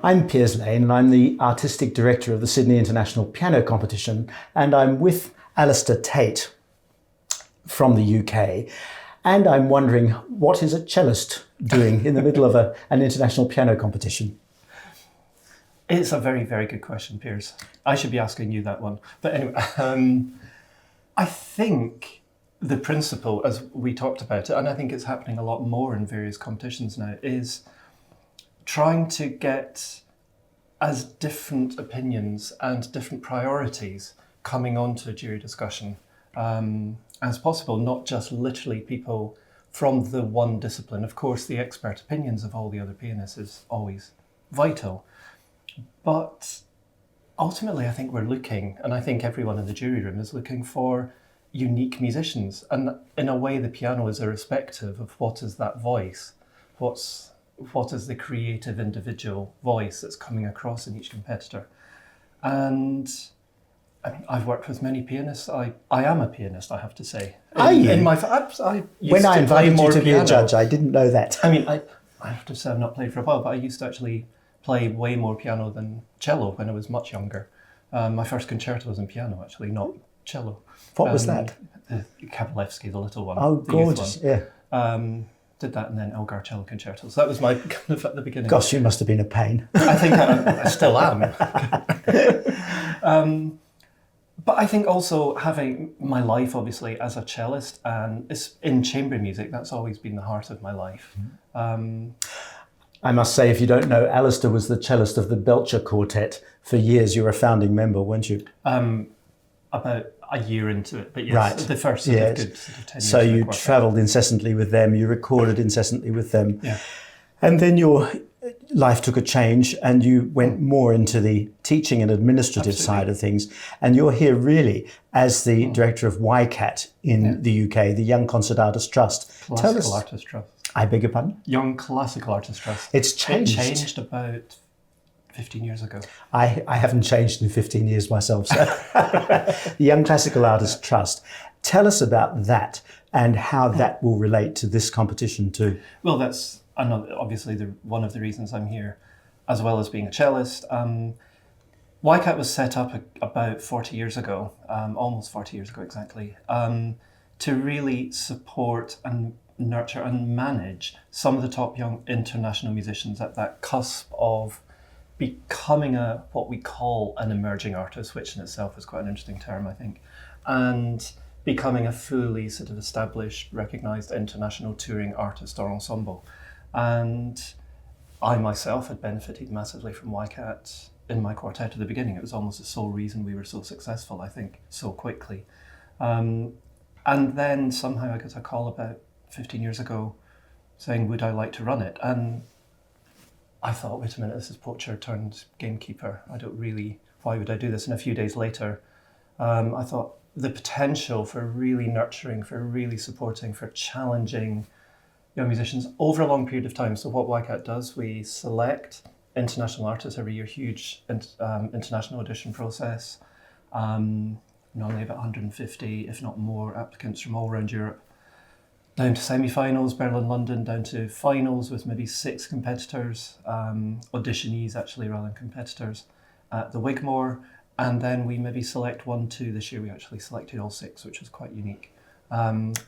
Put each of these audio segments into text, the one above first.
I'm Piers Lane and I'm the Artistic Director of the Sydney International Piano Competition, and I'm with Alasdair Tait from the UK, and I'm wondering, what is a cellist doing in the middle of an international piano competition? It's a very, very good question, Piers. I should be asking you that one. But anyway, I think the principle, as we talked about it, and I think it's happening a lot more in various competitions now, is trying to get as different opinions and different priorities coming onto a jury discussion as possible, not just literally people from the one discipline. Of course, the expert opinions of all the other pianists is always vital. But ultimately, I think we're looking, and I think everyone in the jury room is looking for unique musicians. And in a way, the piano is irrespective of what is that voice, what is the creative individual voice that's coming across in each competitor. And I mean, Have worked with many pianists. I am a pianist, I have to say. Are you? When I invited you to be a judge, I didn't know that. I mean, I have to say I've not played for a while, but I used to actually play way more piano than cello when I was much younger. My first concerto was in piano, actually, not cello. What was that? Kabalevsky, the little one. Oh, the youth gorgeous, one. yeah. Did that and then Elgar cello concerto. So that was my kind of at the beginning. Gosh, you must have been a pain. I think I still am. But I think also having my life, obviously, as a cellist and in chamber music, that's always been the heart of my life. I must say, if you don't know, Alasdair was the cellist of the Belcher Quartet for years. You were a founding member, weren't you? About a year into it, but yes, right. The first good 10 years. So you travelled incessantly with them, you recorded incessantly with them. Yeah. And then your life took a change and you went more into the teaching and administrative side of things. And you're here really as the director of YCAT in the UK, the Young Concert Artists Trust. Classical Artists Trust. I beg your pardon? Young Classical Artists Trust. It's changed. It changed about 15 years ago. I haven't changed in 15 years myself. So. The Young Classical Artists Trust. Tell us about that and how that will relate to this competition too. Well, that's obviously one of the reasons I'm here, as well as being a cellist. YCAT was set up about 40 years ago, almost 40 years ago exactly, to really support and nurture and manage some of the top young international musicians at that cusp of becoming what we call an emerging artist, which in itself is quite an interesting term, I think, and becoming a fully sort of established, recognised international touring artist or ensemble. And I myself had benefited massively from YCAT in my quartet at the beginning. It was almost the sole reason we were so successful, I think, so quickly. And then somehow I got a call about 15 years ago saying, would I like to run it? And I thought, wait a minute, this is poacher turned gamekeeper. Why would I do this? And a few days later, I thought the potential for really nurturing, for really supporting, for challenging young musicians over a long period of time. So what YCAT does, we select international artists every year, huge international audition process. Normally about 150, if not more, applicants from all around Europe. Down to semi-finals, Berlin, London, down to finals with maybe 6 competitors, auditionees actually rather than competitors, at the Wigmore, and then we maybe select 1, 2. This year we actually selected all 6, which was quite unique.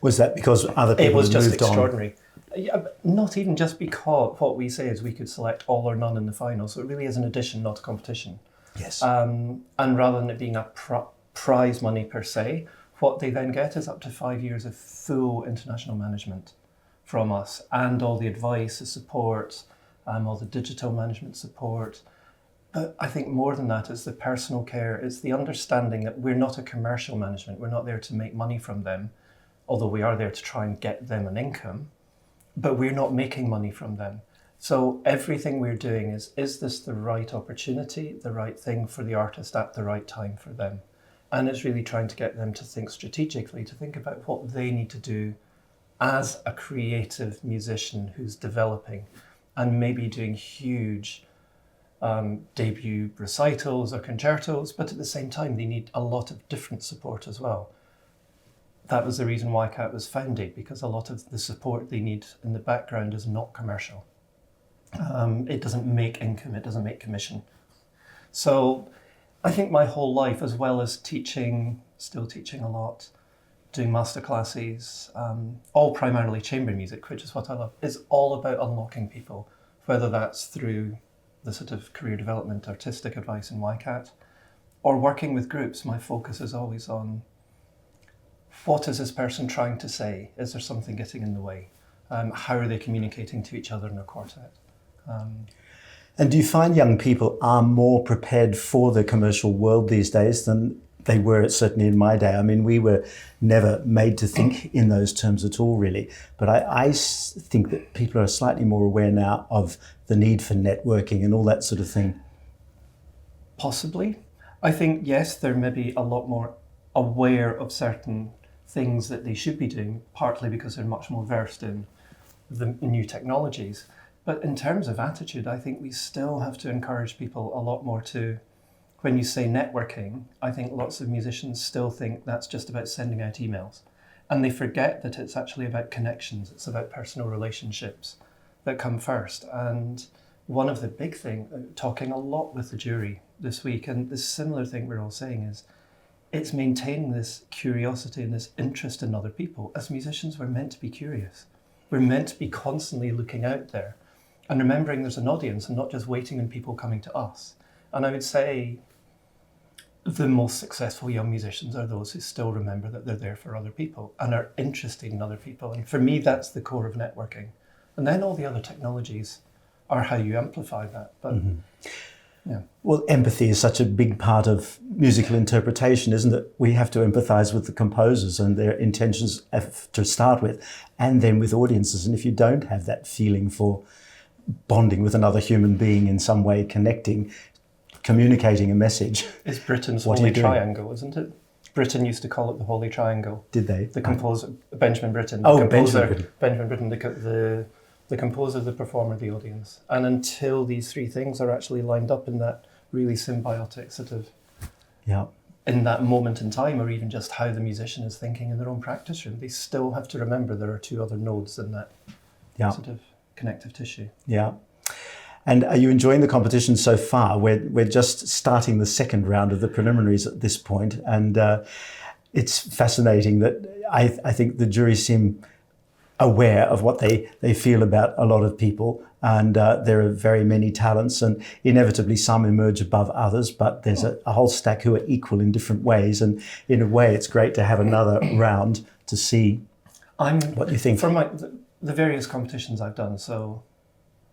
Was that because other people moved on? It was just extraordinary. Yeah, not even just because what we say is we could select all or none in the final, so it really is an audition, not a competition. Yes. And rather than it being a prize money per se, what they then get is up to 5 years of full international management from us, and all the advice, the support, all the digital management support. But I think more than that is the personal care, it's the understanding that we're not a commercial management. We're not there to make money from them, although we are there to try and get them an income, but we're not making money from them. So everything we're doing is this the right opportunity, the right thing for the artist at the right time for them? And it's really trying to get them to think strategically, to think about what they need to do as a creative musician who's developing and maybe doing huge debut recitals or concertos, but at the same time, they need a lot of different support as well. That was the reason YCAT was founded, because a lot of the support they need in the background is not commercial. It doesn't make income, it doesn't make commission. So I think my whole life, as well as teaching, still teaching a lot, doing masterclasses, all primarily chamber music, which is what I love, is all about unlocking people, whether that's through the sort of career development, artistic advice in YCAT, or working with groups. My focus is always on what is this person trying to say? Is there something getting in the way? How are they communicating to each other in a quartet? And do you find young people are more prepared for the commercial world these days than they were certainly in my day? I mean, we were never made to think in those terms at all, really. But I think that people are slightly more aware now of the need for networking and all that sort of thing. Possibly. I think, yes, they're maybe a lot more aware of certain things that they should be doing, partly because they're much more versed in the new technologies. But in terms of attitude, I think we still have to encourage people a lot more to, when you say networking, I think lots of musicians still think that's just about sending out emails. And they forget that it's actually about connections, it's about personal relationships that come first. And one of the big things, talking a lot with the jury this week, and this similar thing we're all saying is, it's maintaining this curiosity and this interest in other people. As musicians, we're meant to be curious. We're meant to be constantly looking out there and remembering there's an audience and not just waiting on people coming to us. And I would say the most successful young musicians are those who still remember that they're there for other people and are interested in other people. And for me, that's the core of networking. And then all the other technologies are how you amplify that. But yeah. Well, empathy is such a big part of musical interpretation, isn't it? We have to empathise with the composers and their intentions to start with, and then with audiences. And if you don't have that feeling for bonding with another human being in some way, connecting, communicating a message. It's Britain's Holy Triangle, isn't it? Britain used to call it the Holy Triangle. Did they? The composer, Benjamin Britten. Benjamin Britten, the composer, the performer, the audience. And until these three things are actually lined up in that really symbiotic sort of, in that moment in time, or even just how the musician is thinking in their own practice room, they still have to remember there are two other nodes in that sort of connective tissue. Yeah. And are you enjoying the competition so far? We're just starting the second round of the preliminaries at this point, and it's fascinating that I think the jury seem aware of what they feel about a lot of people, and there are very many talents, and inevitably some emerge above others, but there's a whole stack who are equal in different ways, and in a way it's great to have another round to see what you think. From the various competitions I've done, so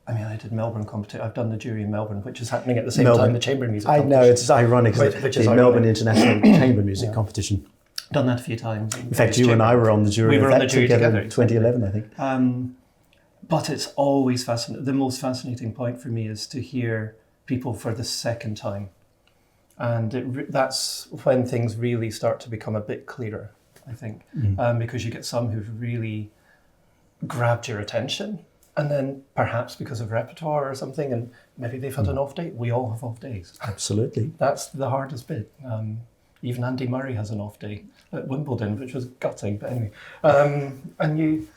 I mean, I did Melbourne competition. I've done the jury in Melbourne, which is happening at the same time the chamber music competition. I know, it's ironic, which is the Melbourne International Chamber Music Competition. Done that a few times. In fact, you and I were on the jury. We were on the jury together in 2011, I think. But it's always fascinating. The most fascinating point for me is to hear people for the second time. And that's when things really start to become a bit clearer, I think. Because you get some who've really grabbed your attention. And then perhaps because of repertoire or something, and maybe they've had an off day. We all have off days. Absolutely. That's the hardest bit. Even Andy Murray has an off day at Wimbledon, which was gutting. But anyway, and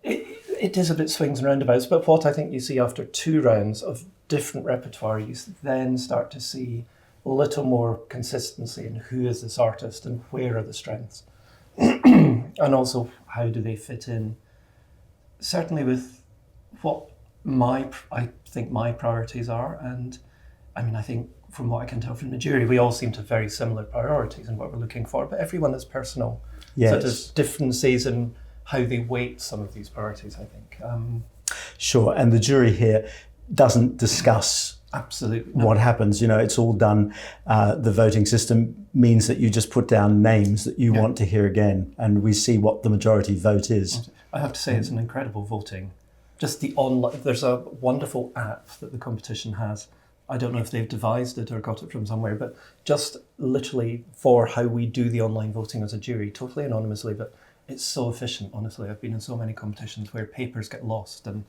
it is a bit swings and roundabouts. But what I think you see after two rounds of different repertoire, you then start to see a little more consistency in who is this artist and where are the strengths, and also how do they fit in. Certainly with what I think my priorities are, and I mean, I think from what I can tell from the jury, we all seem to have very similar priorities in what we're looking for, but everyone is personal. Yes. So there's differences in how they weight some of these priorities, I think. Sure, and the jury here doesn't discuss what happens. You know, it's all done. The voting system means that you just put down names that you want to hear again, and we see what the majority vote is. I have to say it's an incredible voting. Just the online, there's a wonderful app that the competition has. I don't know if they've devised it or got it from somewhere, but just literally for how we do the online voting as a jury, totally anonymously, but it's so efficient, honestly. I've been in so many competitions where papers get lost, and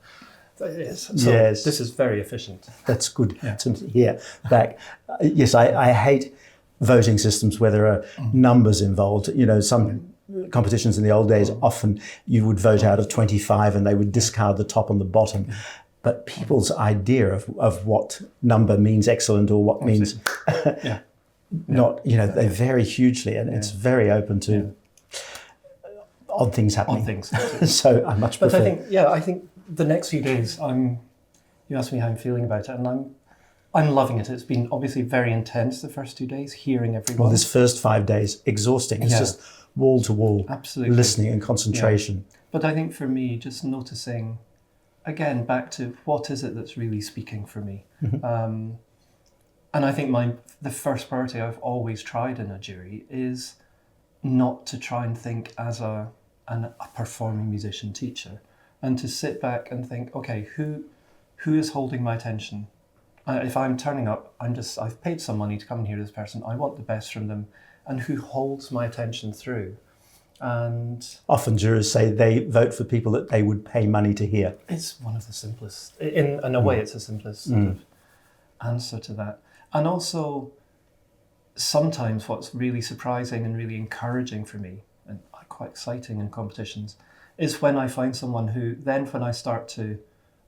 this is very efficient. That's good to hear back. Yes, I hate voting systems where there are numbers involved. You know, some competitions in the old days, often you would vote out of 25 and they would discard the top and the bottom. but people's idea of what number means excellent or what means Yeah. not, they vary hugely, and it's very open to odd things happening. Odd things. So I much prefer. But I think the next few days, you asked me how I'm feeling about it, and I'm loving it. It's been obviously very intense the first 2 days, hearing everyone. Well, this first 5 days, exhausting. It's just wall to wall, absolutely listening and concentration. Yeah. But I think for me, just noticing, again, back to what is it that's really speaking for me. Mm-hmm. And I think the first priority I've always tried in a jury is not to try and think as a performing musician teacher, and to sit back and think, okay, who is holding my attention? If I'm turning up, I've paid some money to come and hear this person. I want the best from them, and who holds my attention through. And often jurors say they vote for people that they would pay money to hear. It's one of the simplest. In a way, it's the simplest sort of answer to that. And also, sometimes what's really surprising and really encouraging for me, and quite exciting in competitions, is when I find someone who then, when I start to,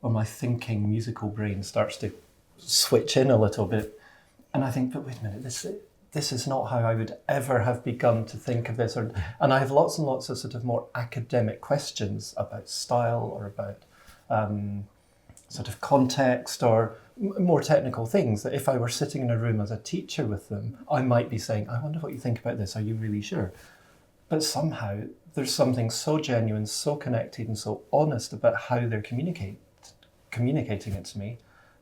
or my thinking musical brain starts to switch in a little bit, and I think, but wait a minute, this is not how I would ever have begun to think of this. And I have lots and lots of sort of more academic questions about style or about sort of context or more technical things that if I were sitting in a room as a teacher with them, I might be saying, I wonder what you think about this. Are you really sure? But somehow there's something so genuine, so connected and so honest about how they're communicating it to me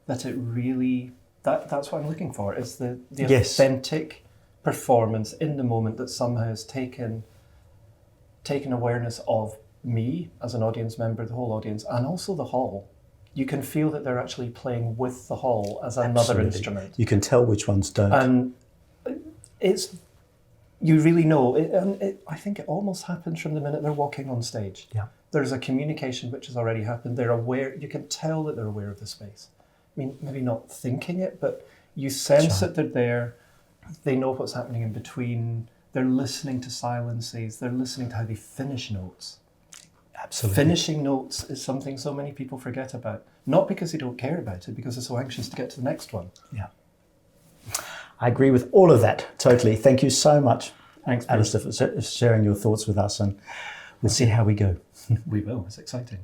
that it really, that's what I'm looking for, is the authentic performance in the moment that somehow has taken awareness of me as an audience member, the whole audience, and also the hall. You can feel that they're actually playing with the hall as another instrument. You can tell which ones don't. And you really know, I think it almost happens from the minute they're walking on stage. Yeah. There's a communication which has already happened. They're aware, you can tell that they're aware of the space. I mean, maybe not thinking it, but you sense that they're there. They know what's happening in between. They're listening to silences. They're listening to how they finish notes. Absolutely. Finishing notes is something so many people forget about. Not because they don't care about it, because they're so anxious to get to the next one. Yeah. I agree with all of that, totally. Thank you so much, Thanks, Alasdair, for sharing your thoughts with us, and we'll see how we go. We will. It's exciting.